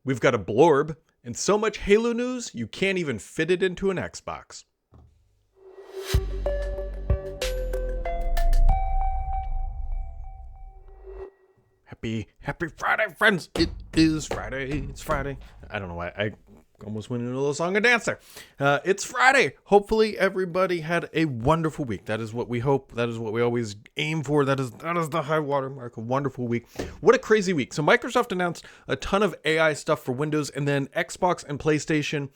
We've got a blorb, and so much Halo news, you can't even fit it into an Xbox. Happy Friday, friends. It is Friday. It's Friday. I don't know why I almost went into a little song and dance there. It's Friday. Hopefully everybody had a wonderful week. That is what we hope. That is what we always aim for. That is the high water mark. A wonderful week. What a crazy week. So Microsoft announced a ton of AI stuff for Windows, and then Xbox and PlayStation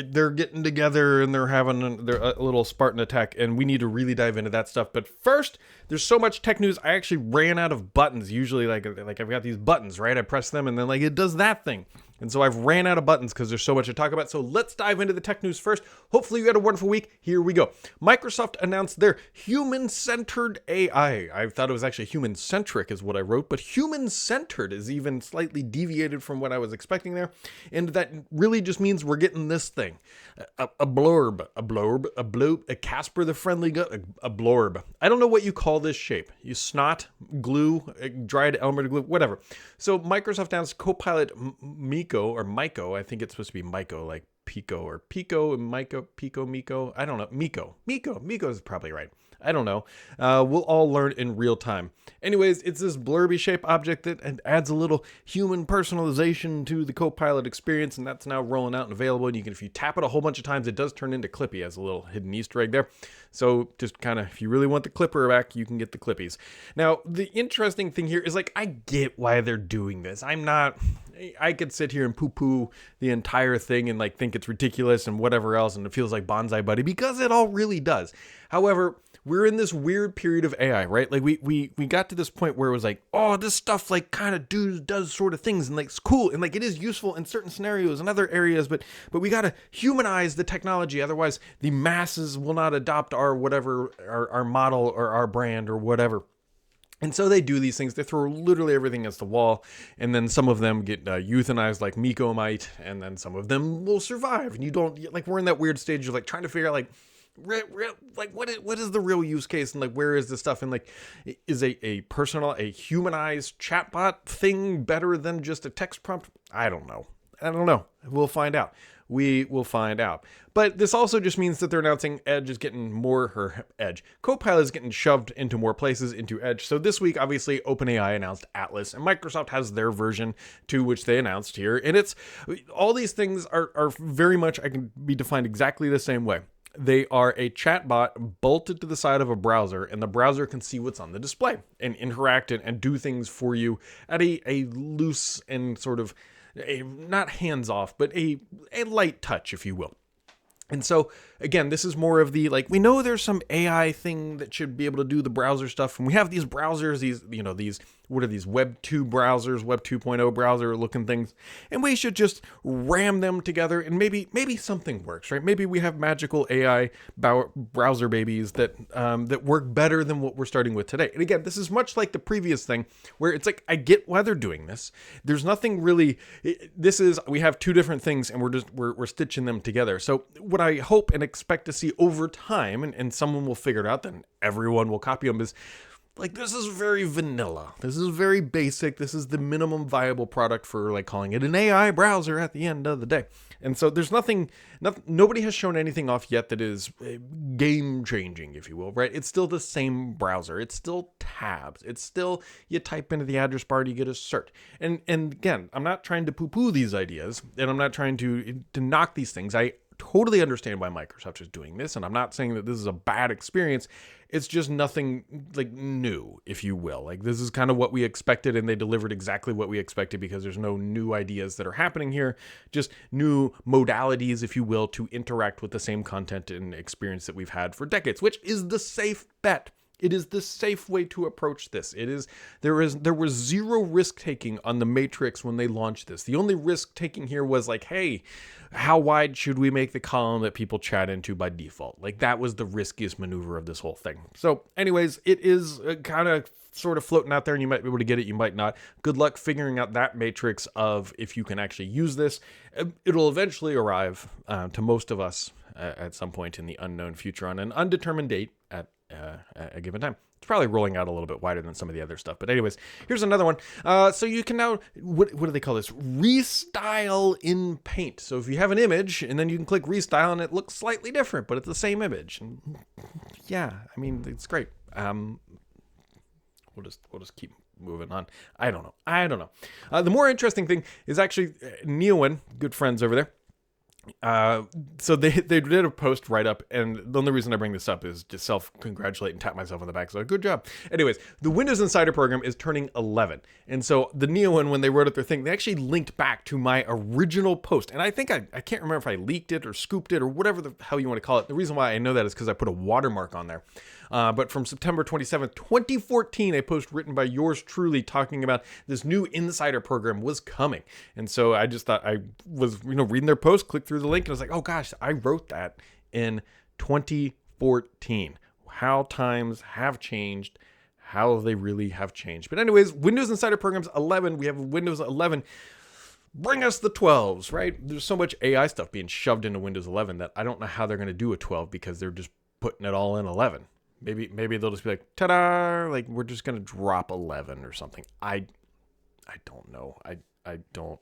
they're getting together and they're having a little Spartan attack, and we need to really dive into that stuff. But first, there's so much tech news. I actually ran out of buttons. Usually like I've got these buttons, right? I press them and then like it does that thing. And so I've ran out of buttons because there's so much to talk about. So let's dive into the tech news first. Hopefully you had a wonderful week. Here we go. Microsoft announced their human-centered AI. I thought it was actually human-centric is what I wrote, but human-centered is even slightly deviated from what I was expecting there. And that really just means we're getting this thing. A blorb, a Casper the Friendly Ghost, a blorb. I don't know what you call this shape. You snot, glue, dried Elmer glue, whatever. So Microsoft announced Copilot Myco, I think it's supposed to be Myco, like Pico or Pico and Myco, Pico, Miko. I don't know. Miko is probably right. I don't know. We'll all learn in real time. Anyways, it's this blurby shape object that adds a little human personalization to the Copilot experience, and that's now rolling out and available. And if you tap it a whole bunch of times, it does turn into Clippy as a little hidden Easter egg there. So just kind of, if you really want the Clipper back, you can get the Clippies. Now, the interesting thing here is like, I get why they're doing this. I could sit here and poo-poo the entire thing and like think it's ridiculous and whatever else, and it feels like Bonsai Buddy, because it all really does. However, we're in this weird period of AI, right? Like we got to this point where it was like, oh, this stuff like kind of does sort of things, and like it's cool, and like it is useful in certain scenarios and other areas, but we got to humanize the technology, otherwise the masses will not adopt our whatever, our model or our brand or whatever. And so they do these things. They throw literally everything against the wall, and then some of them get euthanized like Miko might, and then some of them will survive. And you don't, like, we're in that weird stage of like trying to figure out like, like what is the real use case, and like where is this stuff, and like is a humanized chatbot thing better than just a text prompt? I don't know. We'll find out. We will find out. But this also just means that they're announcing Edge is getting Copilot is getting shoved into more places into Edge. So this week, obviously, OpenAI announced Atlas, and Microsoft has their version too, which they announced here. And it's all these things are very much, I can be defined exactly the same way. They are a chatbot bolted to the side of a browser, and the browser can see what's on the display and interact and do things for you at a loose and sort of not hands off, but a light touch, if you will. And so, again, this is more of the, like, we know there's some AI thing that should be able to do the browser stuff. And we have these browsers, what are these Web 2 browsers, Web 2.0 browser looking things. And we should just ram them together, and maybe something works, right? Maybe we have magical AI browser babies that work better than what we're starting with today. And again, this is much like the previous thing where it's like, I get why they're doing this. There's nothing really, we have two different things, and we're stitching them together. So what I hope and expect to see over time, and someone will figure it out, then everyone will copy them, is like, this is very vanilla. This is very basic. This is the minimum viable product for like calling it an AI browser at the end of the day. And so there's nobody has shown anything off yet that is game changing, if you will, right? It's still the same browser. It's still tabs. It's still, you type into the address bar and you get a cert. And again, I'm not trying to poo-poo these ideas, and I'm not trying to knock these things. I totally understand why Microsoft is doing this, and I'm not saying that this is a bad experience. It's just nothing like new, if you will. Like, this is kind of what we expected, and they delivered exactly what we expected, because there's no new ideas that are happening here, just new modalities, if you will, to interact with the same content and experience that we've had for decades, which is the safe bet. It is the safe way to approach this. There was zero risk taking on the Matrix when they launched this. The only risk taking here was like, hey, how wide should we make the column that people chat into by default? Like, that was the riskiest maneuver of this whole thing. So anyways, it is kind of sort of floating out there, and you might be able to get it, you might not. Good luck figuring out that matrix of if you can actually use this. It'll eventually arrive to most of us at some point in the unknown future on an undetermined date at at a given time. It's probably rolling out a little bit wider than some of the other stuff. But anyways, here's another one. So you can now, what do they call this? Restyle in Paint. So if you have an image and then you can click restyle and it looks slightly different, but it's the same image. And yeah, I mean, it's great. We'll just keep moving on. I don't know. The more interesting thing is actually Neowin, good friends over there. So they did a post write up, and the only reason I bring this up is just self-congratulate and tap myself on the back. So good job. Anyways, the Windows Insider program is turning 11. And so the Neowin, when they wrote up their thing, they actually linked back to my original post. And I think I can't remember if I leaked it or scooped it or whatever the hell you want to call it. The reason why I know that is because I put a watermark on there. But from September 27th, 2014, a post written by yours truly talking about this new insider program was coming. And so I just thought I was, reading their post, clicked through the link, and I was like, oh gosh, I wrote that in 2014. How times have changed, how they really have changed. But anyways, Windows Insider Programs 11, we have Windows 11. Bring us the 12s, right? There's so much AI stuff being shoved into Windows 11 that I don't know how they're going to do a 12 because they're just putting it all in 11. Maybe they'll just be like, ta-da, like we're just going to drop 11 or something. I don't know. I don't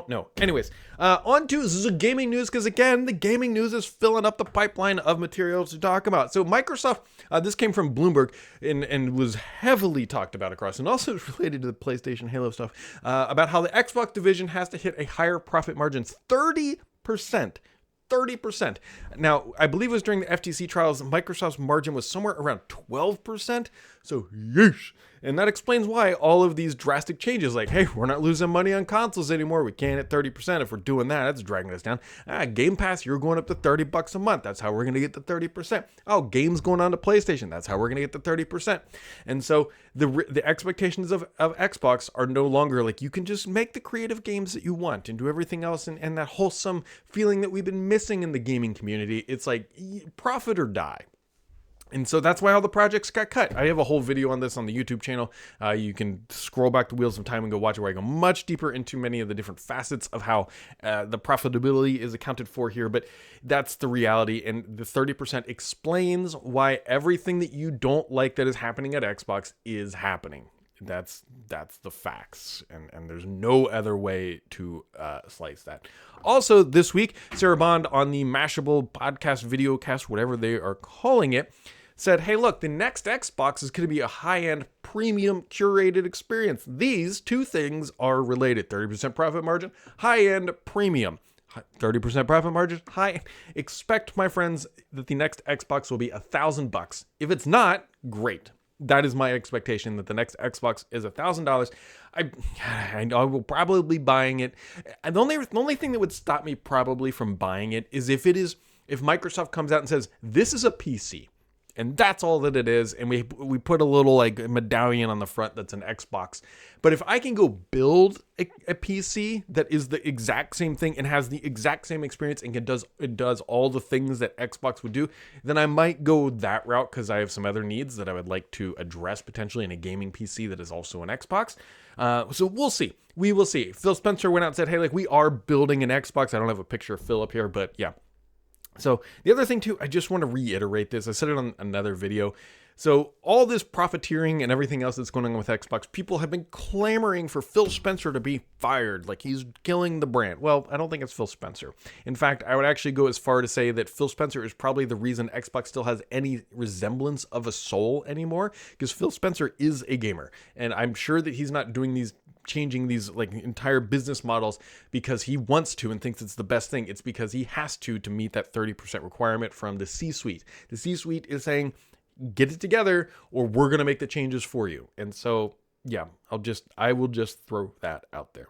know. Anyways, on to the gaming news, because again, the gaming news is filling up the pipeline of materials to talk about. So Microsoft, this came from Bloomberg and was heavily talked about across, and also related to the PlayStation Halo stuff, about how the Xbox division has to hit a higher profit margin, 30%. 30%. Now, I believe it was during the FTC trials, Microsoft's margin was somewhere around 12%. So, yeesh. And that explains why all of these drastic changes, like, hey, we're not losing money on consoles anymore. We can't hit 30%. If we're doing that, that's dragging us down. Game Pass, you're going up to $30 a month. That's how we're going to get the 30%. Oh, games going on to PlayStation. That's how we're going to get the 30%. And so the expectations of Xbox are no longer like, you can just make the creative games that you want and do everything else. And that wholesome feeling that we've been missing in the gaming community. It's like profit or die. And so that's why all the projects got cut. I have a whole video on this on the YouTube channel. You can scroll back the wheels of time and go watch it, where I go much deeper into many of the different facets of how the profitability is accounted for here. But that's the reality. And the 30% explains why everything that you don't like that is happening at Xbox is happening. That's the facts, and there's no other way to slice that. Also, this week, Sarah Bond on the Mashable podcast, videocast, whatever they are calling it, said, hey, look, the next Xbox is going to be a high-end, premium, curated experience. These two things are related. 30% profit margin, high-end, premium. 30% profit margin, high. Expect, my friends, that the next Xbox will be $1,000. If it's not, great. That is my expectation, that the next Xbox is $1,000. I will probably be buying it. And the only thing that would stop me probably from buying it is if Microsoft comes out and says, this is a PC. And that's all that it is. And we put a little like medallion on the front that's an Xbox. But if I can go build a PC that is the exact same thing and has the exact same experience and it does all the things that Xbox would do, then I might go that route, because I have some other needs that I would like to address potentially in a gaming PC that is also an Xbox. So we'll see. We will see. Phil Spencer went out and said, hey, like, we are building an Xbox. I don't have a picture of Phil up here, but yeah. So the other thing too, I just want to reiterate this. I said it on another video. So all this profiteering and everything else that's going on with Xbox, people have been clamoring for Phil Spencer to be fired, like he's killing the brand. Well, I don't think it's Phil Spencer. In fact, I would actually go as far to say that Phil Spencer is probably the reason Xbox still has any resemblance of a soul anymore, because Phil Spencer is a gamer. And I'm sure that he's not doing these, changing these like entire business models because he wants to and thinks it's the best thing. It's because he has to meet that 30% requirement from the C-suite. The C-suite is saying, get it together or we're going to make the changes for you. And so, yeah, I will just throw that out there.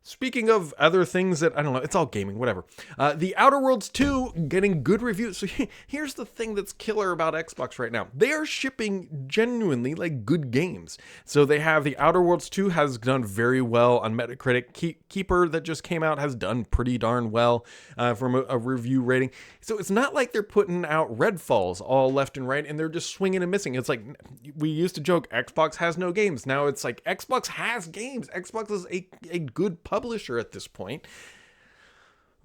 Speaking of other things that, I don't know, it's all gaming, whatever. The Outer Worlds 2 getting good reviews. So here's the thing that's killer about Xbox right now. They are shipping genuinely like good games. So they have the Outer Worlds 2 has done very well on Metacritic. Keeper that just came out has done pretty darn well from a review rating. So it's not like they're putting out Redfalls all left and right and they're just swinging and missing. It's like, we used to joke Xbox has no games. Now it's like Xbox has games. Xbox is a good publisher at this point.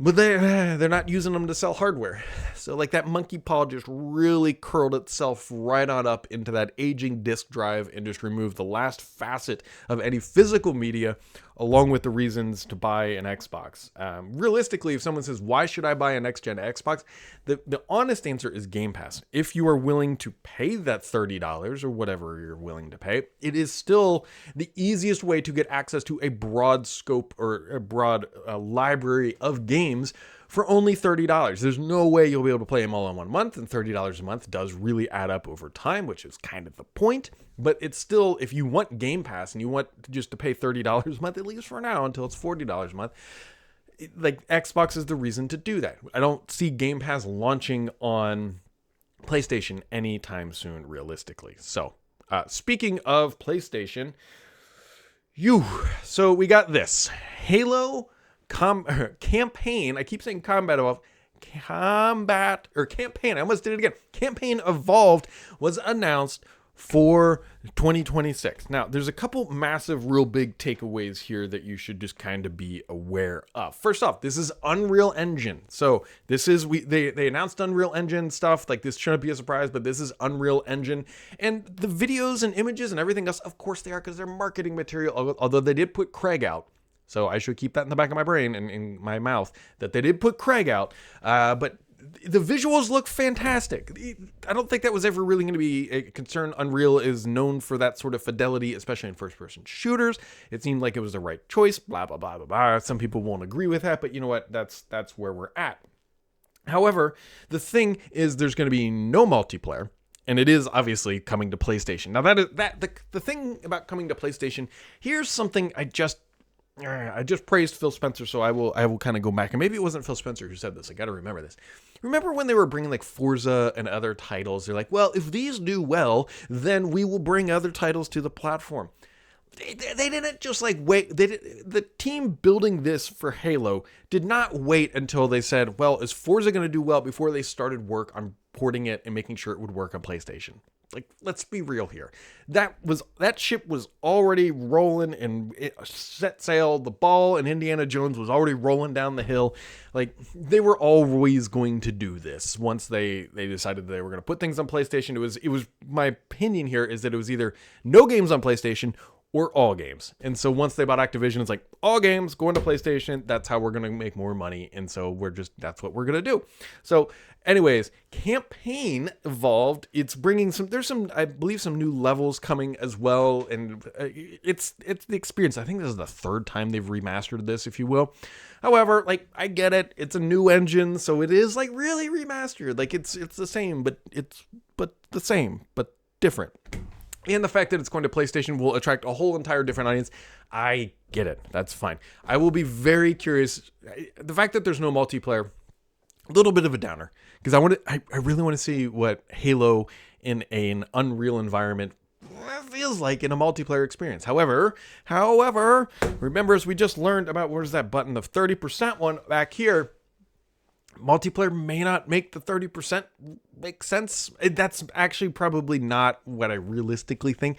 But they're not using them to sell hardware. So like that monkey paw just really curled itself right on up into that aging disk drive and just removed the last facet of any physical media, along with the reasons to buy an Xbox. Realistically, if someone says, why should I buy a next-gen Xbox? The honest answer is Game Pass. If you are willing to pay that $30 or whatever you're willing to pay, it is still the easiest way to get access to a broad scope or a broad library of games for only $30. There's no way you'll be able to play them all in 1 month, and $30 a month does really add up over time, which is kind of the point. But it's still, if you want Game Pass and you want just to pay $30 a month, at least for now, until it's $40 a month, like Xbox is the reason to do that. I don't see Game Pass launching on PlayStation anytime soon, realistically. So, speaking of PlayStation, so we got this Halo campaign. I keep saying combat or campaign. I almost did it again. Campaign Evolved was announced for 2026. Now, there's a couple massive, real big takeaways here that you should just kind of be aware of. First off, this is Unreal Engine. So this is, they announced Unreal Engine stuff. Like, this shouldn't be a surprise, but this is Unreal Engine. And the videos and images and everything else, of course they are, because they're marketing material, although they did put Craig out. So I should keep that in the back of my brain and in my mouth, that they did put Craig out. But the visuals look fantastic. I don't think that was ever really going to be a concern. Unreal is known for that sort of fidelity, especially in first-person shooters. It seemed like it was the right choice, blah, blah, blah, blah, blah. Some people won't agree with that, but you know what? That's where we're at. However, the thing is there's going to be no multiplayer. And it is obviously coming to PlayStation. Now, the thing about coming to PlayStation, here's something I just praised Phil Spencer, so I will kind of go back. And maybe it wasn't Phil Spencer who said this. I got to remember this. Remember when they were bringing like Forza and other titles? They're like, well, if these do well, then we will bring other titles to the platform. They didn't just like wait. The team building this for Halo did not wait until they said, well, is Forza going to do well, before they started work on porting it and making sure it would work on PlayStation. Like, let's be real here. That ship was already rolling and it set sail. The ball and Indiana Jones was already rolling down the hill. Like, they were always going to do this once they decided they were going to put things on PlayStation. It was my opinion here is that it was either no games on PlayStation or all games. And so once they bought Activision, it's like, all games going to PlayStation. That's how we're going to make more money. And so that's what we're going to do. So anyways, Campaign Evolved. It's bringing I believe some new levels coming as well. And it's the experience. I think this is the third time they've remastered this, if you will. However, like, I get it. It's a new engine. So it is like really remastered. Like, it's the same, but the same, but different. And the fact that it's going to PlayStation will attract a whole entire different audience. I get it. That's fine. I will be very curious. The fact that there's no multiplayer, a little bit of a downer. Because I really want to see what Halo in an Unreal environment feels like in a multiplayer experience. However, remember, as we just learned about, where's that button? The 30% one back here. Multiplayer may not make the 30% make sense. That's actually probably not what I realistically think.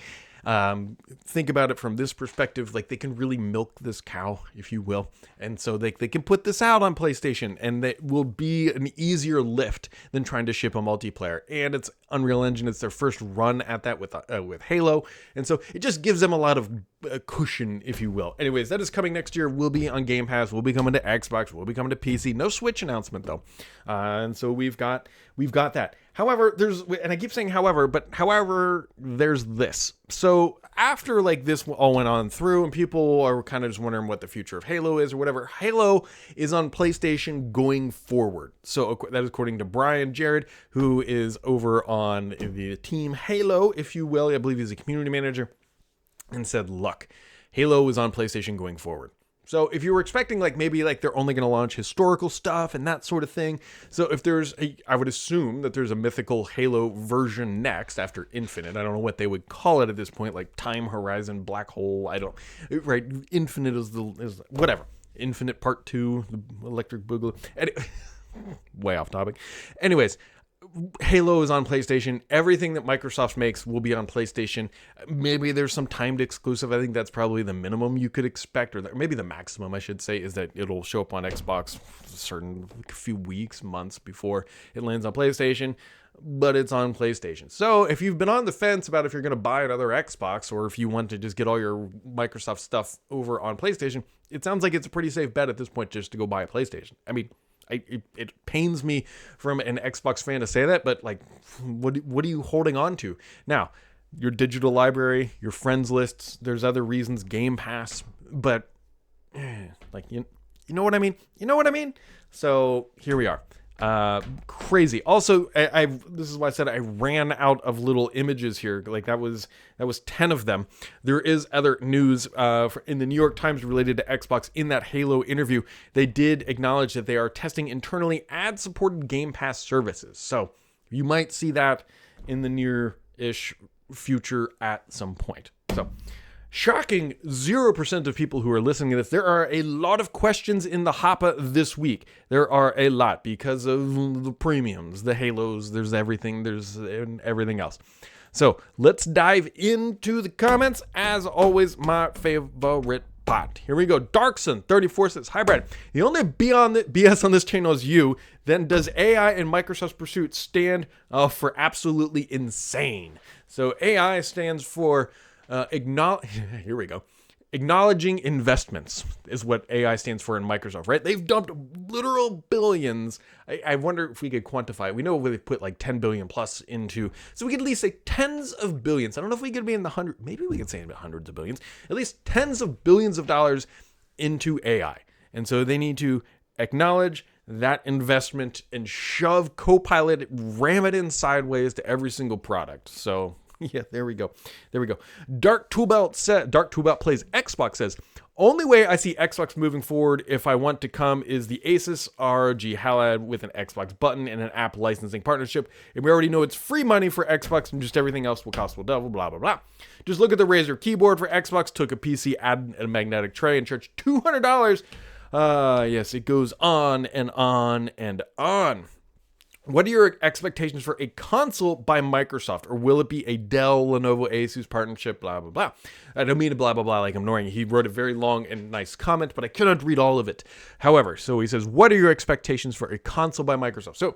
Think about it from this perspective, like, they can really milk this cow, if you will. And so they can put this out on PlayStation, and that will be an easier lift than trying to ship a multiplayer. And it's Unreal Engine. It's their first run at that with Halo. And so it just gives them a lot of cushion, if you will. Anyways, that is coming next year. Will be on Game Pass. Will be coming to Xbox. Will be coming to PC. No Switch announcement, though. And so we've got that. However, and I keep saying however, but there's this. So after like this all went on through and people are kind of just wondering what the future of Halo is or whatever, Halo is on PlayStation going forward. So that is according to Brian Jarrett, who is over on the team Halo, if you will. I believe he's a community manager, and said, look, Halo is on PlayStation going forward. So if you were expecting like maybe like they're only going to launch historical stuff and that sort of thing. So if I would assume that there's a mythical Halo version next after Infinite. I don't know what they would call it at this point, like Time Horizon, Black Hole. Right. Infinite is whatever. Infinite Part 2, the Electric Boogaloo. Way off topic. Anyways, Halo is on PlayStation. Everything that Microsoft makes will be on PlayStation. Maybe there's some timed exclusive. I think that's probably the minimum you could expect, or maybe the maximum, I should say, is that it'll show up on Xbox a few weeks, months before it lands on PlayStation. But it's on PlayStation. So if you've been on the fence about if you're going to buy another Xbox or if you want to just get all your Microsoft stuff over on PlayStation, it sounds like it's a pretty safe bet at this point just to go buy a PlayStation. I mean, it pains me from an Xbox fan to say that, but like, what are you holding on to? Now, your digital library, your friends lists, there's other reasons, Game Pass, but like, you know what I mean? You know what I mean? So here we are. Crazy. Also, this is why I said I ran out of little images here. Like that was 10 of them. There is other news in the New York Times related to Xbox. In that Halo interview, they did acknowledge that they are testing internally ad-supported Game Pass services. So you might see that in the near-ish future at some point. So shocking 0% of people who are listening to this. There are a lot of questions in the hopper this week. There are a lot because of the premiums, the Halos, there's everything else. So let's dive into the comments. As always, my favorite pot. Here we go. Darkson34 says, "Hi Brad, the only BS on this channel is you. Then does AI and Microsoft's pursuit stand for absolutely insane?" So AI stands for here we go. Acknowledging investments is what AI stands for in Microsoft, right? They've dumped literal billions. I wonder if we could quantify it. We know they put like 10 billion plus into, so we could at least say tens of billions. I don't know if we could be in the hundred, maybe we could say about hundreds of billions, at least tens of billions of dollars into AI. And so they need to acknowledge that investment and shove Copilot, ram it in sideways to every single product. So yeah, there we go. Dark Toolbelt plays Xbox says, "Only way I see Xbox moving forward if I want to come is the Asus ROG Halad with an Xbox button and an app licensing partnership. And we already know it's free money for Xbox and just everything else will double, blah, blah, blah. Just look at the Razer keyboard for Xbox, took a PC, added a magnetic tray and charged $200. Yes, it goes on and on and on. What are your expectations for a console by Microsoft? Or will it be a Dell, Lenovo, Asus partnership, blah, blah, blah? I don't mean to blah, blah, blah like I'm ignoring. He wrote a very long and nice comment, but I cannot read all of it. However, so he says, what are your expectations for a console by Microsoft? So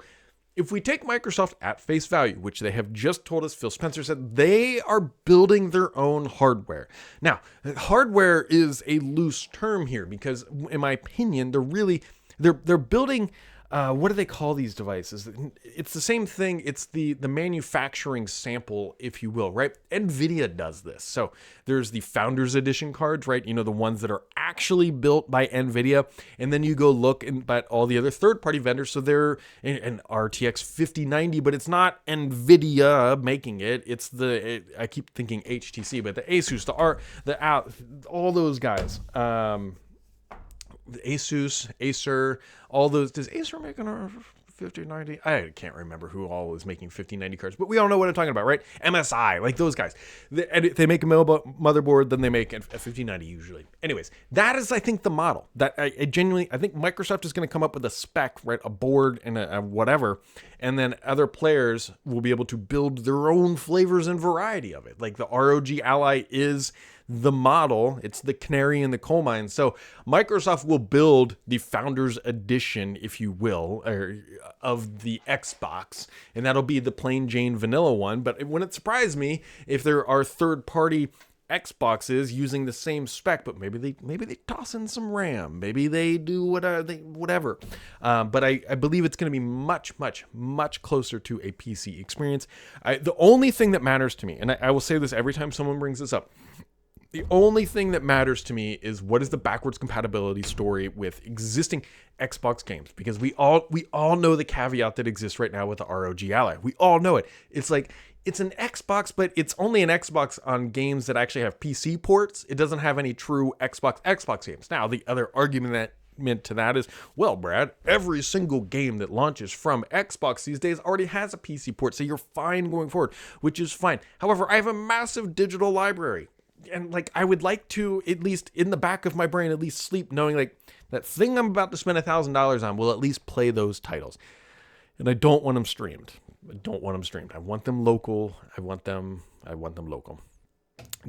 if we take Microsoft at face value, which they have just told us, Phil Spencer said they are building their own hardware. Now, hardware is a loose term here because, in my opinion, they're building. What do they call these devices? It's the same thing. It's the manufacturing sample, if you will, right? NVIDIA does this. So there's the Founders Edition cards, right? You know, the ones that are actually built by NVIDIA. And then you go look at all the other third-party vendors. So they're an RTX 5090, but it's not NVIDIA making it. It's I keep thinking HTC, but the Asus, all those guys. Asus, Acer, all those. Does Acer make an 5090? I can't remember who all is making 5090 cards, but we all know what I'm talking about, right? MSI, like those guys. They make a motherboard, then they make a 5090 usually. Anyways, that is, I think, the model. That I think Microsoft is going to come up with a spec, right? A board and a whatever, and then other players will be able to build their own flavors and variety of it. Like the ROG Ally is the model, it's the canary in the coal mine. So Microsoft will build the Founders Edition, if you will, of the Xbox, and that'll be the plain Jane vanilla one. But it wouldn't surprise me if there are third-party Xboxes using the same spec, but maybe they toss in some RAM, maybe they do whatever. But I believe it's going to be much, much, much closer to a PC experience. The only thing that matters to me, and I will say this every time someone brings this up, the only thing that matters to me is what is the backwards compatibility story with existing Xbox games, because we all know the caveat that exists right now with the ROG Ally. We all know it. It's like it's an Xbox, but it's only an Xbox on games that actually have PC ports. It doesn't have any true Xbox games. Now, the other argument to that is, well, Brad, every single game that launches from Xbox these days already has a PC port, so you're fine going forward, which is fine. However, I have a massive digital library. And like, I would like to, at least in the back of my brain, at least sleep knowing like that thing I'm about to spend $1,000 on will at least play those titles. And I don't want them streamed. I don't want them streamed. I want them local. I want them local.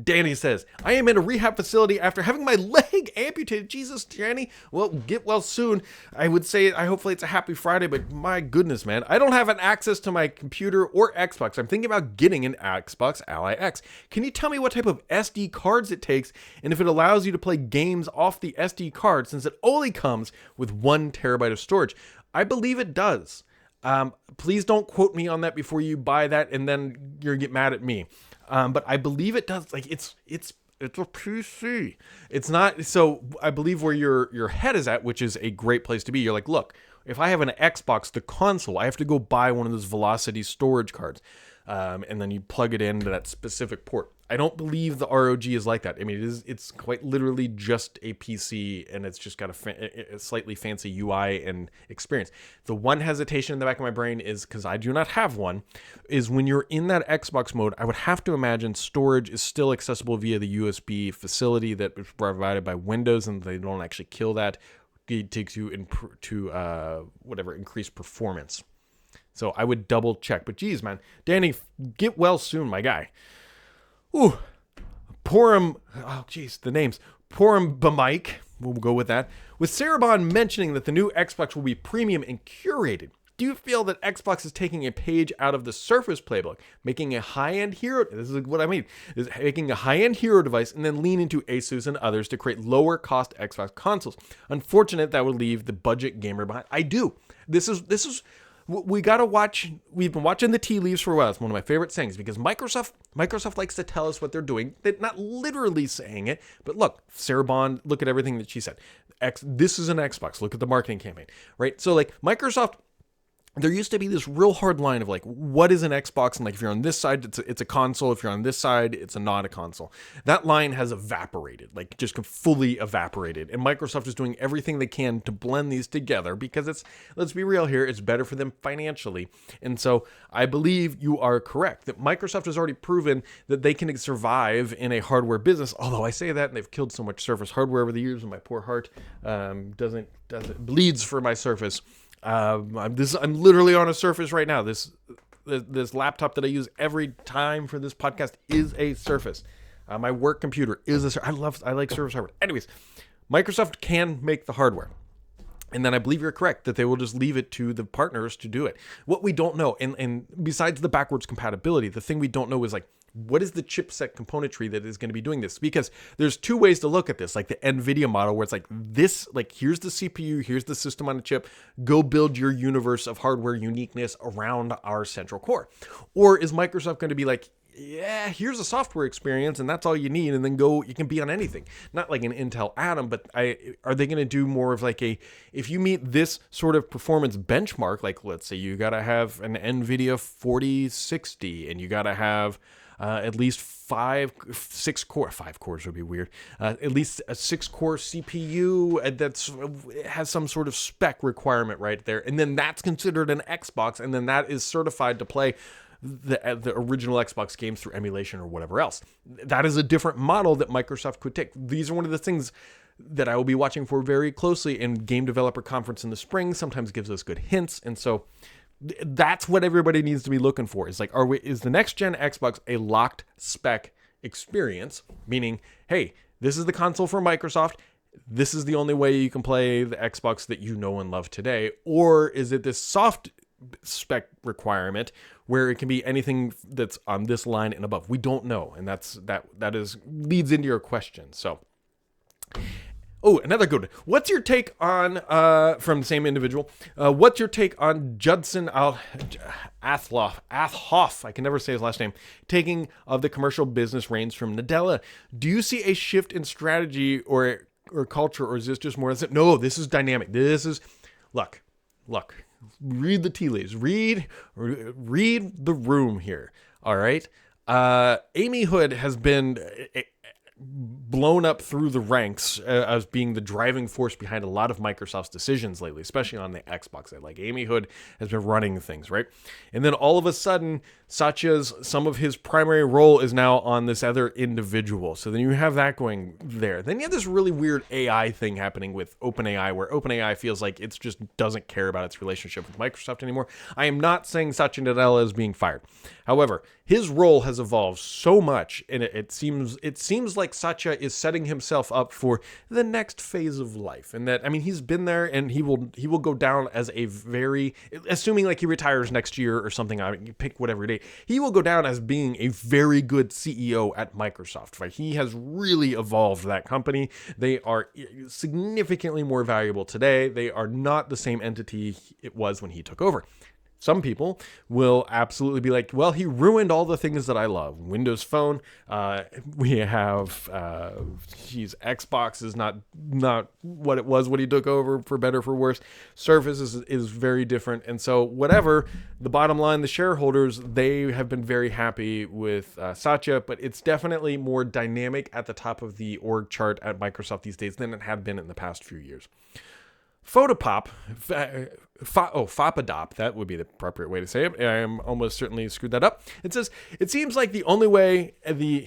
Danny says, I am in a rehab facility after having my leg amputated. Jesus, Danny. Well, get well soon. I would say, hopefully it's a happy Friday, but my goodness, man. I don't have an access to my computer or Xbox. I'm thinking about getting an Xbox Ally X. Can you tell me what type of SD cards it takes and if it allows you to play games off the SD card since it only comes with 1 terabyte of storage? I believe it does. Please don't quote me on that before you buy that and then you're get mad at me. But I believe it does. Like it's a PC. It's not. So I believe where your head is at, which is a great place to be. You're like, look, if I have an Xbox, the console, I have to go buy one of those Velocity storage cards. And then you plug it into that specific port. I don't believe the ROG is like that. I mean, it's quite literally just a PC, and it's just got a slightly fancy UI and experience. The one hesitation in the back of my brain is, because I do not have one, is when you're in that Xbox mode, I would have to imagine storage is still accessible via the USB facility that is provided by Windows, and they don't actually kill that. It takes you to increased performance. So I would double check. But geez, man, Danny, get well soon, my guy. Ooh, Porum, oh geez, the names. Porum Bamike, we'll go with that. With Sarabon mentioning that the new Xbox will be premium and curated, do you feel that Xbox is taking a page out of the Surface playbook, making a high-end hero, this is what I mean, is making a high-end hero device and then lean into Asus and others to create lower-cost Xbox consoles? Unfortunate that would leave the budget gamer behind. I do. This is we got to watch. We've been watching the tea leaves for a while. It's one of my favorite things because Microsoft likes to tell us what they're doing. They're not literally saying it, but look, Sarah Bond, look at everything that she said. This is an Xbox. Look at the marketing campaign, right? So like Microsoft, there used to be this real hard line of like, what is an Xbox? And like, if you're on this side, it's a console. If you're on this side, it's not a console. That line has evaporated, like just fully evaporated. And Microsoft is doing everything they can to blend these together because let's be real here, it's better for them financially. And so I believe you are correct that Microsoft has already proven that they can survive in a hardware business. Although I say that and they've killed so much Surface hardware over the years and my poor heart doesn't bleeds for my Surface. I'm literally on a Surface right now. This laptop that I use every time for this podcast is a Surface. My work computer is a Surface. I like Surface hardware. Anyways, Microsoft can make the hardware. And then I believe you're correct that they will just leave it to the partners to do it. What we don't know, and besides the backwards compatibility, the thing we don't know is like, what is the chipset componentry that is going to be doing this? Because there's two ways to look at this, like the NVIDIA model where it's like this, like here's the CPU, here's the system on a chip, go build your universe of hardware uniqueness around our central core. Or is Microsoft going to be like, yeah, here's a software experience and that's all you need, and then you can be on anything. Not like an Intel Atom, but are they going to do more of like if you meet this sort of performance benchmark, like let's say you got to have an NVIDIA 4060 and you got to have at least 5 cores would be weird. At least a 6-core CPU that's has some sort of spec requirement right there, and then that's considered an Xbox, and then that is certified to play the original Xbox games through emulation or whatever else. That is a different model that Microsoft could take. These are one of the things that I will be watching for very closely in Game Developer Conference in the spring. Sometimes gives us good hints, and so that's what everybody needs to be looking for. Is like, is the next gen Xbox a locked spec experience? Meaning, hey, this is the console for Microsoft. This is the only way you can play the Xbox that you know and love today. Or is it this soft spec requirement where it can be anything that's on this line and above? We don't know, and that leads into your question. So. Oh, another good one. What's your take on, from the same individual, what's your take on Judson Athloff, I can never say his last name, taking of the commercial business reins from Nadella? Do you see a shift in strategy or culture, or is this just more? No, this is dynamic. This is, look, read the tea leaves. Read the room here, all right? Amy Hood has been blown up through the ranks as being the driving force behind a lot of Microsoft's decisions lately, especially on the Xbox side. Like Amy Hood has been running things, right? And then all of a sudden, some of his primary role is now on this other individual. So then you have that going there. Then you have this really weird AI thing happening with OpenAI, where OpenAI feels like it just doesn't care about its relationship with Microsoft anymore. I am not saying Satya Nadella is being fired. However, his role has evolved so much, and it seems like Satya is setting himself up for the next phase of life. And that, I mean, he's been there, and he will go down as a very, assuming like he retires next year or something. I mean, you pick whatever date, he will go down as being a very good CEO at Microsoft. Right? He has really evolved that company. They are significantly more valuable today. They are not the same entity it was when he took over. Some people will absolutely be like, well, he ruined all the things that I love. Windows Phone, we have, Xbox is not what it was when he took over, for better, for worse. Surface is very different. And so whatever, the bottom line, the shareholders, they have been very happy with Satya, but it's definitely more dynamic at the top of the org chart at Microsoft these days than it had been in the past few years. Photopop, Fopadop, that would be the appropriate way to say it. I am almost certainly screwed that up. It says, it seems like the only way the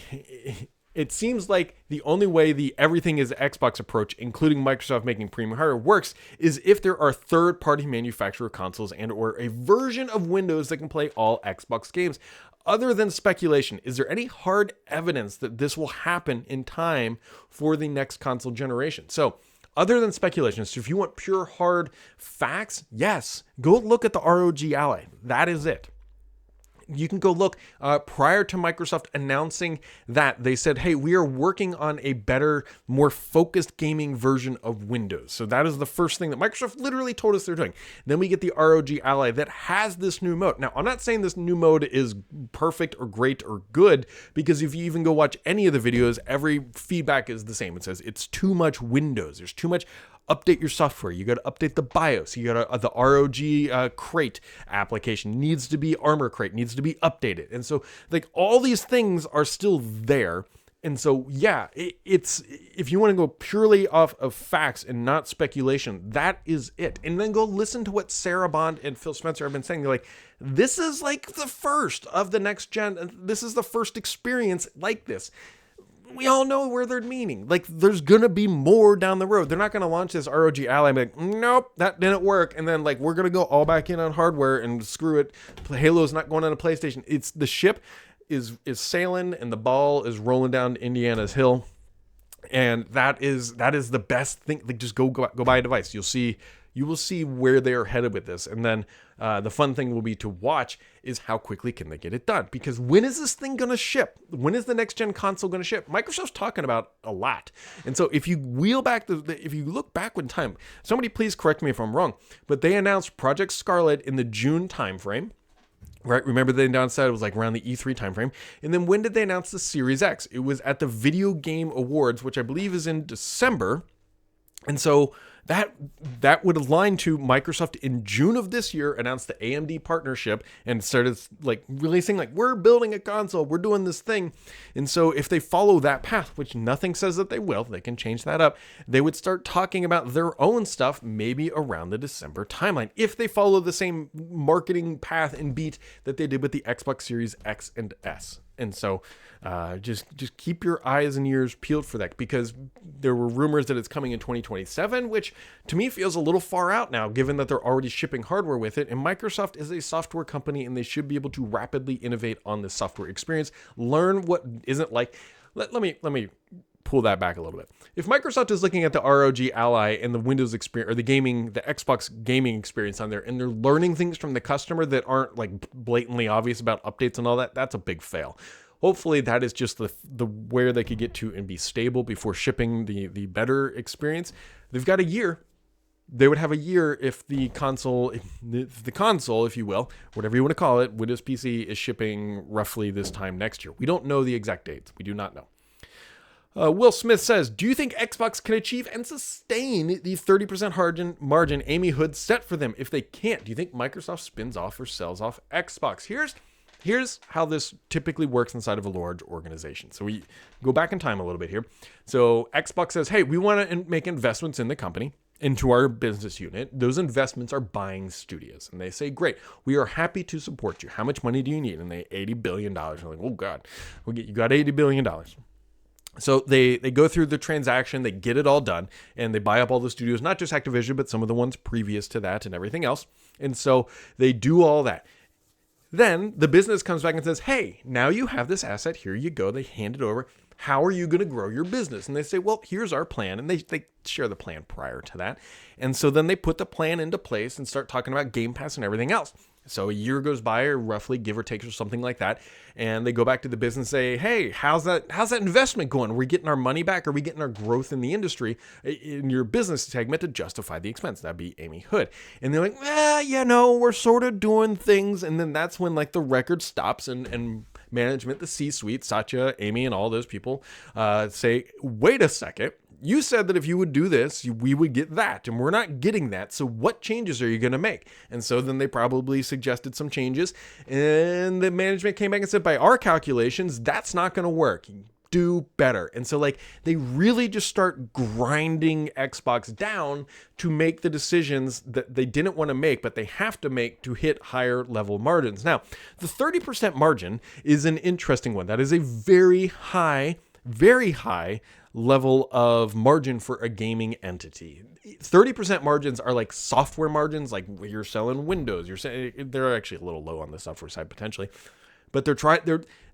everything is Xbox approach, including Microsoft making premium hardware, works is if there are third-party manufacturer consoles and or a version of Windows that can play all Xbox games. Other than speculation, is there any hard evidence that this will happen in time for the next console generation? So, other than speculation, so if you want pure hard facts, yes, go look at the ROG Ally. That is it. You can go look prior to Microsoft announcing that they said, hey, we are working on a better, more focused gaming version of Windows. So that is the first thing that Microsoft literally told us they're doing. Then we get the ROG Ally that has this new mode. Now, I'm not saying this new mode is perfect or great or good, because if you even go watch any of the videos, every feedback is the same. It says it's too much Windows. There's too much. Update your software. You got to update the BIOS. You got to the ROG Crate application needs to be Armor Crate, needs to be updated. And so like all these things are still there. And so yeah, it's if you want to go purely off of facts and not speculation, that is it. And then go listen to what Sarah Bond and Phil Spencer have been saying. They're like, this is like the first of the next gen. This is the first experience like this. We all know where they're meaning. Like, there's gonna be more down the road. They're not gonna launch this ROG Ally and be like, nope, that didn't work. And then, like, we're gonna go all back in on hardware and screw it. Halo's not going on a PlayStation. It's the ship is sailing and the ball is rolling down Indiana's hill. And that is the best thing. Like, just go buy a device. You will see where they are headed with this. And then the fun thing will be to watch is how quickly can they get it done? Because when is this thing going to ship? When is the next gen console going to ship? Microsoft's talking about a lot. And so if you wheel back, if you look back in time, somebody please correct me if I'm wrong, but they announced Project Scarlet in the June timeframe. Right, remember they announced that it was like around the E3 timeframe. And then when did they announce the Series X? It was at the Video Game Awards, which I believe is in December. And so that would align to Microsoft in June of this year announced the AMD partnership and started like releasing like, we're building a console, we're doing this thing. And so if they follow that path, which nothing says that they will, they can change that up, they would start talking about their own stuff maybe around the December timeline, if they follow the same marketing path and beat that they did with the Xbox Series X and S. And so just keep your eyes and ears peeled for that, because there were rumors that it's coming in 2027, which to me feels a little far out now, given that they're already shipping hardware with it. And Microsoft is a software company, and they should be able to rapidly innovate on the software experience, learn what isn't like. Let me pull that back a little bit. If Microsoft is looking at the ROG Ally and the Windows experience, or the Xbox gaming experience on there, and they're learning things from the customer that aren't like blatantly obvious about updates and all that, that's a big fail. Hopefully that is just the where they could get to and be stable before shipping the better experience. They've got a year. They would have a year if the console, if you will, whatever you want to call it, Windows PC is shipping roughly this time next year. We don't know the exact dates. We do not know. Will Smith says, do you think Xbox can achieve and sustain the 30% margin Amy Hood set for them? If they can't, do you think Microsoft spins off or sells off Xbox? Here's here's how this typically works inside of a large organization. So we go back in time a little bit here. So Xbox says, hey, we want to make investments in the company, into our business unit. Those investments are buying studios. And they say, great, we are happy to support you. How much money do you need? And they $80 billion. I'm like, oh God, you got $80 billion. So they go through the transaction, they get it all done, and they buy up all the studios, not just Activision, but some of the ones previous to that and everything else. And so they do all that. Then the business comes back and says, hey, now you have this asset. Here you go. They hand it over. How are you going to grow your business? And they say, well, here's our plan. And they share the plan prior to that. And so then they put the plan into place and start talking about Game Pass and everything else. So a year goes by, or roughly, give or take, or something like that. And they go back to the business and say, hey, how's that investment going? Are we getting our money back? Are we getting our growth in the industry, in your business segment, to justify the expense? That'd be Amy Hood. And they're like, we're sort of doing things. And then that's when like the record stops and management, the C-suite, Satya, Amy, and all those people say, wait a second. You said that if you would do this, we would get that, and we're not getting that. So what changes are you going to make? And so then they probably suggested some changes, and the management came back and said, by our calculations, that's not going to work. Do better. And so like they really just start grinding Xbox down to make the decisions that they didn't want to make, but they have to make to hit higher level margins. Now, the 30% margin is an interesting one. That is a very high level of margin for a gaming entity. 30% margins are like software margins, like you're selling Windows. They're actually a little low on the software side potentially, but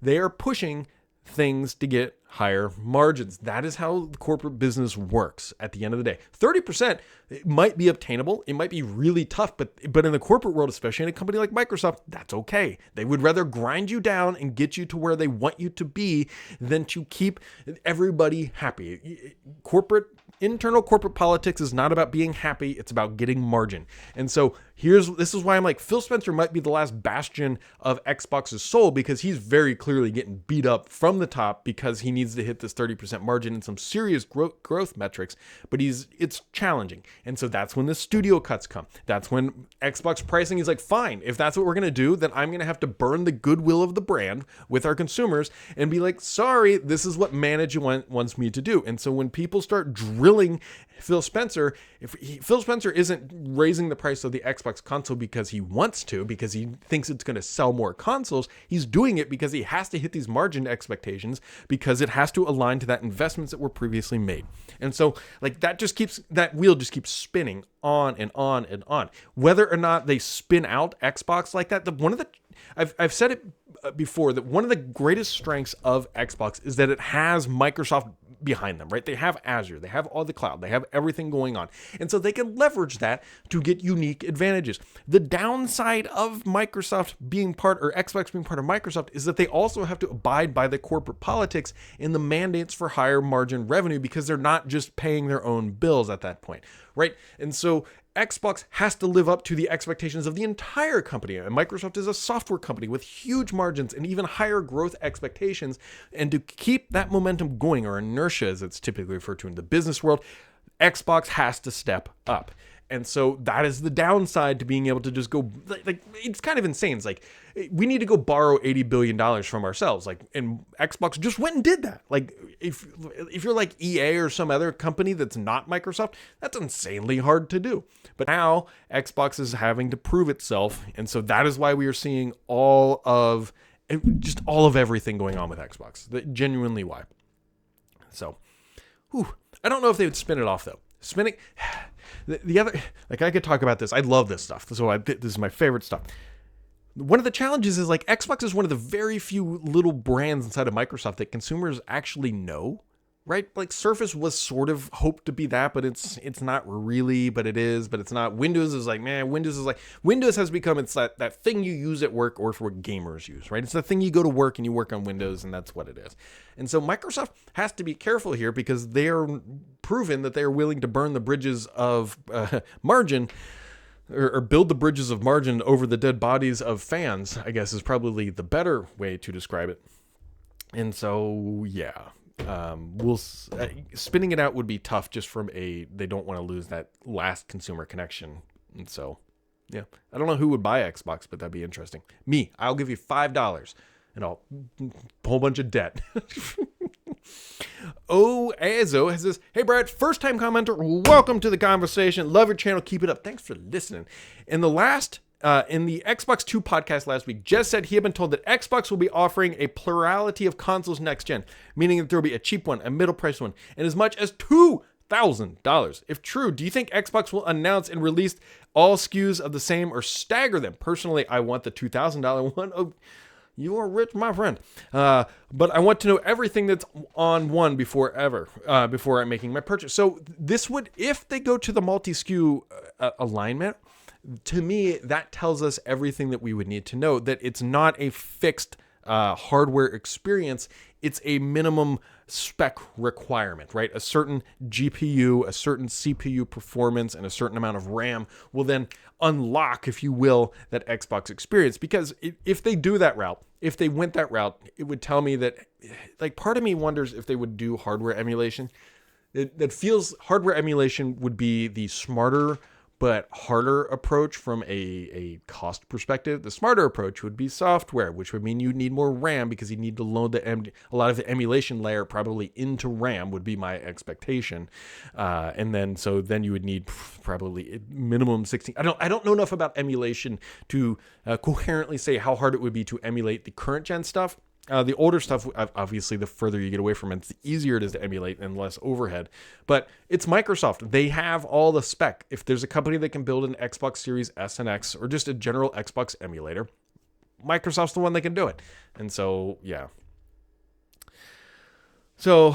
they are pushing things to get higher margins. That is how the corporate business works at the end of the day. 30%, it might be obtainable. It might be really tough, but in the corporate world, especially in a company like Microsoft, that's okay. They would rather grind you down and get you to where they want you to be than to keep everybody happy. Internal corporate politics is not about being happy. It's about getting margin. And so this is why I'm like, Phil Spencer might be the last bastion of Xbox's soul, because he's very clearly getting beat up from the top because he needs to hit this 30% margin and some serious growth metrics, but it's challenging. And so that's when the studio cuts come. That's when Xbox pricing is like, fine, if that's what we're going to do, then I'm going to have to burn the goodwill of the brand with our consumers and be like, sorry, this is what management wants me to do. And so when people start drilling Phil Spencer, Phil Spencer isn't raising the price of the Xbox console because he wants to, because he thinks it's going to sell more consoles. He's doing it because he has to hit these margin expectations, because it has to align to that investments that were previously made. And so like that wheel just keeps spinning on and on and on. Whether or not they spin out Xbox like that, I've said it before, that one of the greatest strengths of Xbox is that it has Microsoft behind them, right? They have Azure, they have all the cloud, they have everything going on. And so they can leverage that to get unique advantages. The downside of Microsoft being part, or Xbox being part of Microsoft, is that they also have to abide by the corporate politics and the mandates for higher margin revenue, because they're not just paying their own bills at that point, right? And so Xbox has to live up to the expectations of the entire company. And Microsoft is a software company with huge margins and even higher growth expectations. And to keep that momentum going, or inertia as it's typically referred to in the business world, Xbox has to step up. And so that is the downside to being able to just go, like it's kind of insane. It's like, we need to go borrow $80 billion from ourselves. Like, and Xbox just went and did that. Like, if you're like EA or some other company that's not Microsoft, that's insanely hard to do. But now Xbox is having to prove itself. And so that is why we are seeing all of everything going on with Xbox. Genuinely why. So, I don't know if they would spin it off though. Spinning... The other, like, I could talk about this. I love this stuff. So this is my favorite stuff. One of the challenges is like Xbox is one of the very few little brands inside of Microsoft that consumers actually know, right? Like Surface was sort of hoped to be that, but it's not really, but it is, but it's not. Windows is like, Windows has become, it's that thing you use at work, or for what gamers use, right? It's the thing you go to work and you work on Windows, and that's what it is. And so Microsoft has to be careful here, because they are proven that they are willing to burn the bridges of margin, or build the bridges of margin over the dead bodies of fans, I guess is probably the better way to describe it. And so, yeah. Spinning it out would be tough, just from they don't want to lose that last consumer connection. And so Yeah. I don't know who would buy Xbox, but that'd be interesting. Me, I'll give you $5 and I'll a whole bunch of debt. Azo has this, hey Brad, first time commenter, welcome to the conversation. Love your channel, keep it up. Thanks for listening. In the Xbox 2 podcast last week, Jez said he had been told that Xbox will be offering a plurality of consoles next gen, meaning that there will be a cheap one, a middle price one, and as much as $2,000. If true, do you think Xbox will announce and release all SKUs of the same or stagger them? Personally, I want the $2,000 one. Oh, you are rich, my friend. But I want to know everything that's on one before I'm making my purchase. So this would, if they go to the multi-SKU alignment, to me, that tells us everything that we would need to know, that it's not a fixed hardware experience. It's a minimum spec requirement, right? A certain GPU, a certain CPU performance, and a certain amount of RAM will then unlock, if you will, that Xbox experience. Because if they do that route, if they went that route, it would tell me that, like, part of me wonders if they would do hardware emulation. That feels hardware emulation would be the smarter but harder approach from a cost perspective. The smarter approach would be software, which would mean you need more RAM because you need to load a lot of the emulation layer probably into RAM would be my expectation. And then you would need probably minimum 16. I don't know enough about emulation to coherently say how hard it would be to emulate the current gen stuff. The older stuff, obviously, the further you get away from it, the easier it is to emulate and less overhead. But it's Microsoft. They have all the spec. If there's a company that can build an Xbox Series S and X or just a general Xbox emulator, Microsoft's the one that can do it. And so, yeah. So,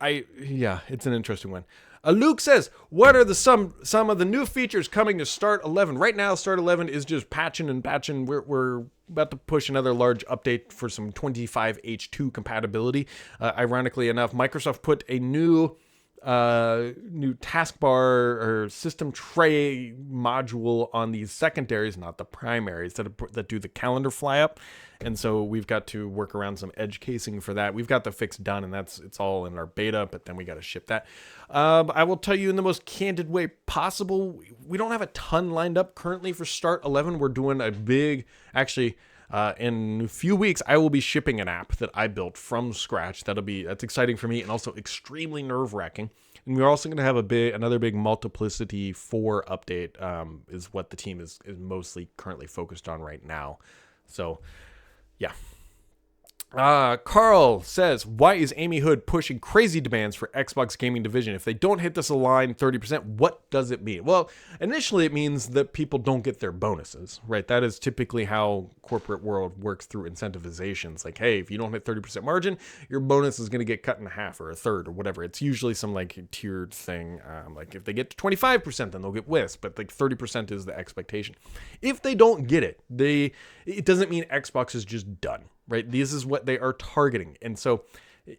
it's an interesting one. Luke says, what are some of the new features coming to Start 11? Right now, Start 11 is just patching. We're about to push another large update for some 25H2 compatibility. Ironically enough, Microsoft put a new taskbar or system tray module on these secondaries, not the primaries, that do the calendar fly up. And so we've got to work around some edge casing for that. We've got the fix done, and it's all in our beta, but then we got to ship that. I will tell you in the most candid way possible, we don't have a ton lined up currently for Start 11. We're doing a big, actually, in a few weeks, I will be shipping an app that I built from scratch. That's exciting for me and also extremely nerve-wracking. And we're also going to have another big Multiplicity 4 update, is what the team is mostly currently focused on right now. So, yeah. Carl says, why is Amy Hood pushing crazy demands for Xbox Gaming Division? If they don't hit this align 30%, what does it mean? Well, initially it means that people don't get their bonuses, right? That is typically how corporate world works through incentivizations. Like, hey, if you don't hit 30% margin, your bonus is going to get cut in half or a third or whatever. It's usually some like tiered thing. Like if they get to 25%, then they'll get WIS, but like 30% is the expectation. If they don't get it, it doesn't mean Xbox is just done. Right, this is what they are targeting, and so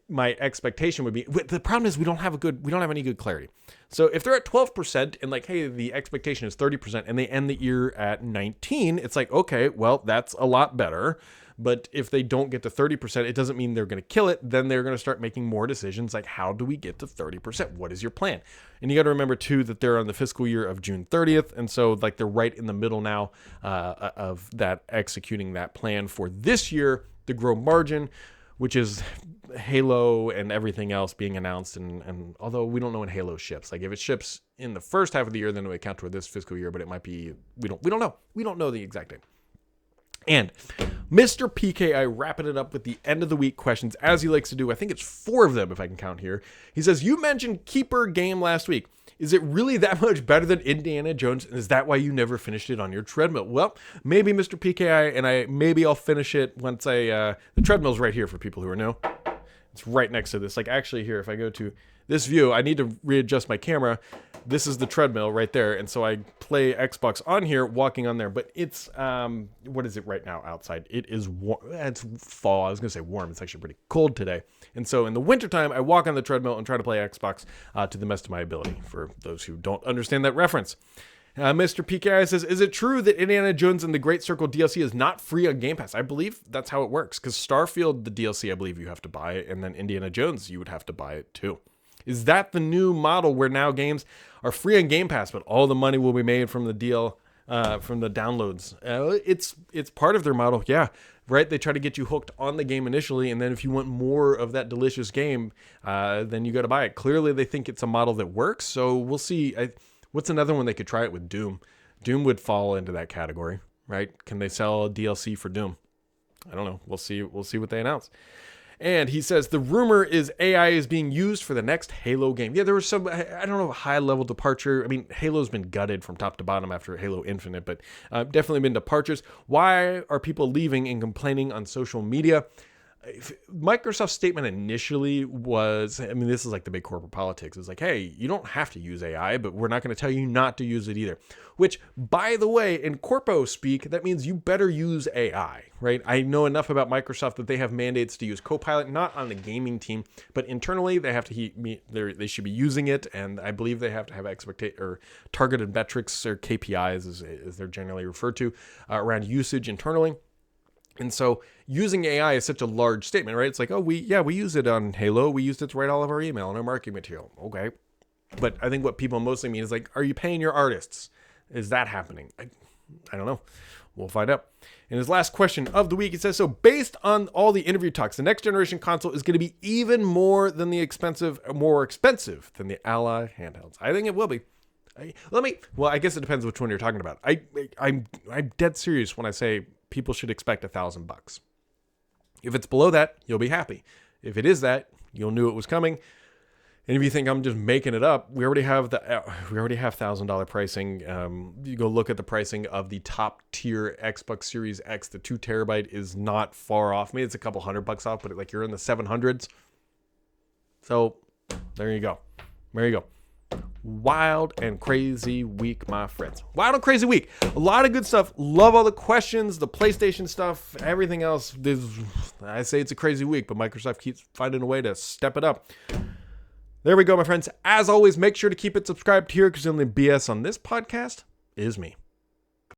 my expectation would be. The problem is we don't have any good clarity. So if they're at 12% and like, hey, the expectation is 30%, and they end the year at 19, it's like, okay, well, that's a lot better. But if they don't get to 30%, it doesn't mean they're going to kill it. Then they're going to start making more decisions like, how do we get to 30%? What is your plan? And you got to remember, too, that they're on the fiscal year of June 30th. And so like they're right in the middle now of that executing that plan for this year to grow margin, which is Halo and everything else being announced. And although we don't know when Halo ships, like if it ships in the first half of the year, then it would count toward this fiscal year, but it might be, we don't know. We don't know the exact date. And Mr. PKI wrapping it up with the end of the week questions, as he likes to do. I think it's 4 of them, if I can count here. He says, you mentioned Keeper game last week. Is it really that much better than Indiana Jones? And is that why you never finished it on your treadmill? Well, maybe Mr. PKI, and maybe I'll finish it once the treadmill's right here for people who are new. It's right next to this. Like actually here, if I go to this view, I need to readjust my camera. This is the treadmill right there. And so I play Xbox on here, walking on there. But it's, what is it right now outside? It is warm. It's fall. I was going to say warm. It's actually pretty cold today. And so in the wintertime, I walk on the treadmill and try to play Xbox to the best of my ability, for those who don't understand that reference. Mr. PKI says, is it true that Indiana Jones and the Great Circle DLC is not free on Game Pass? I believe that's how it works. Because Starfield, the DLC, I believe you have to buy it. And then Indiana Jones, you would have to buy it too. Is that the new model where now games are free on Game Pass, but all the money will be made from the from the downloads? It's part of their model, yeah. Right? They try to get you hooked on the game initially, and then if you want more of that delicious game, then you got to buy it. Clearly, they think it's a model that works, so we'll see. What's another one they could try it with? Doom. Doom would fall into that category, right? Can they sell a DLC for Doom? I don't know. We'll see what they announce. And he says the rumor is AI is being used for the next Halo game. Yeah, there was some, I don't know, high level departure. I mean, Halo's been gutted from top to bottom after Halo Infinite, but definitely been departures. Why are people leaving and complaining on social media? Microsoft's statement initially was, I mean, this is like the big corporate politics. It's like, hey, you don't have to use AI, but we're not going to tell you not to use it either. Which, by the way, in corpo speak, that means you better use AI, right? I know enough about Microsoft that they have mandates to use Copilot, not on the gaming team, but internally they have to they should be using it, and I believe they have to have targeted metrics or KPIs, as they're generally referred to, around usage internally. And so using AI is such a large statement, right? It's like, oh, we use it on Halo. We used it to write all of our email and our marketing material. Okay. But I think what people mostly mean is like, are you paying your artists? Is that happening? I don't know. We'll find out. In his last question of the week, it says, so based on all the interview talks, the next generation console is going to be even more expensive than the Ally handhelds. I think it will be. Well, I guess it depends which one you're talking about. I'm dead serious when I say people should expect $1,000. If it's below that, you'll be happy. If it is that, you'll knew it was coming. And if you think I'm just making it up, we already have $1,000 pricing. You go look at the pricing of the top tier Xbox Series X. The 2 terabyte is not far off. Maybe it's a couple $100 off, but like you're in the 700s. So there you go. There you go. Wild and crazy week, my friends. Wild and crazy week. A lot of good stuff. Love all the questions, the PlayStation stuff, everything else. I say it's a crazy week, but Microsoft keeps finding a way to step it up. There we go, my friends. As always, make sure to keep it subscribed here because the only BS on this podcast is me.